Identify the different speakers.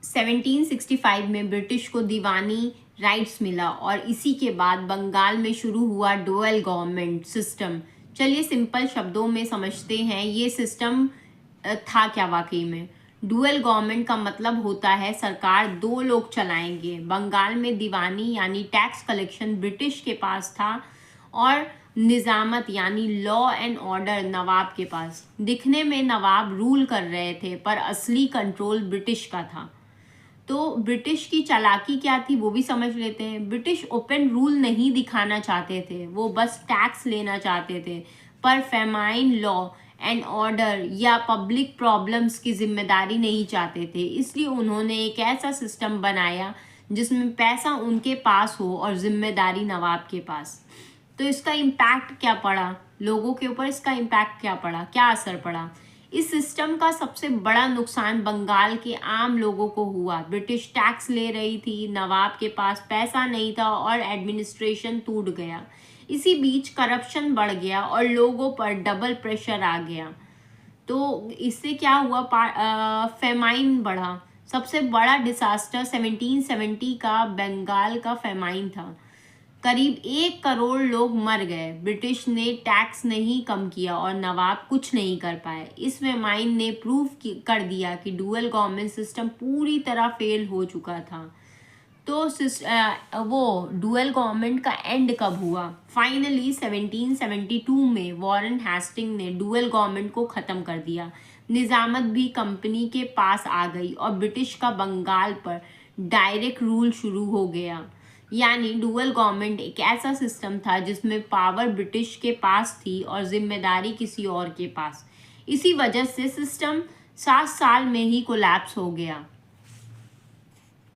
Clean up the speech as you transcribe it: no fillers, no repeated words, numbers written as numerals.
Speaker 1: 1765 में ब्रिटिश को दीवानी राइट्स मिला और इसी के बाद बंगाल में शुरू हुआ डुअल गवर्नमेंट सिस्टम। चलिए सिंपल शब्दों में समझते हैं ये सिस्टम था क्या वाकई में। डुअल गवर्नमेंट का मतलब होता है सरकार दो लोग चलाएंगे। बंगाल में दीवानी यानी टैक्स कलेक्शन ब्रिटिश के पास था और निजामत यानी लॉ एंड ऑर्डर नवाब के पास। दिखने में नवाब रूल कर रहे थे पर असली कंट्रोल ब्रिटिश का था। तो ब्रिटिश की चालाकी क्या थी वो भी समझ लेते हैं। ब्रिटिश ओपन रूल नहीं दिखाना चाहते थे, वो बस टैक्स लेना चाहते थे, पर फेमाइन लॉ एंड ऑर्डर या पब्लिक प्रॉब्लम्स की जिम्मेदारी नहीं चाहते थे। इसलिए उन्होंने एक ऐसा सिस्टम बनाया जिसमें पैसा उनके पास हो और जिम्मेदारी नवाब के पास। तो इसका इम्पैक्ट क्या पड़ा लोगों के ऊपर, इसका इम्पैक्ट क्या पड़ा, क्या असर पड़ा। इस सिस्टम का सबसे बड़ा नुकसान बंगाल के आम लोगों को हुआ। ब्रिटिश टैक्स ले रही थी, नवाब के पास पैसा नहीं था और एडमिनिस्ट्रेशन टूट गया। इसी बीच करप्शन बढ़ गया और लोगों पर डबल प्रेशर आ गया। तो इससे क्या हुआ, फेमाइन बढ़ा। सबसे बड़ा डिसास्टर 1770 का बंगाल का फेमाइन था। करीब 1 करोड़ लोग मर गए। ब्रिटिश ने टैक्स नहीं कम किया और नवाब कुछ नहीं कर पाए। इस फेमाइन ने प्रूव कर दिया कि डुअल गवर्नमेंट सिस्टम पूरी तरह फेल हो चुका था। तो वो डुअल गवर्नमेंट का एंड कब हुआ? फाइनली 1772 में वॉरेन हेस्टिंग ने डुअल गवर्नमेंट को ख़त्म कर दिया। निजामत भी कंपनी के पास आ गई और ब्रिटिश का बंगाल पर डायरेक्ट रूल शुरू हो गया। यानी डुअल गवर्नमेंट एक ऐसा सिस्टम था जिसमें पावर ब्रिटिश के पास थी और जिम्मेदारी किसी और के पास। इसी वजह से सिस्टम 7 साल में ही कोलैप्स हो गया।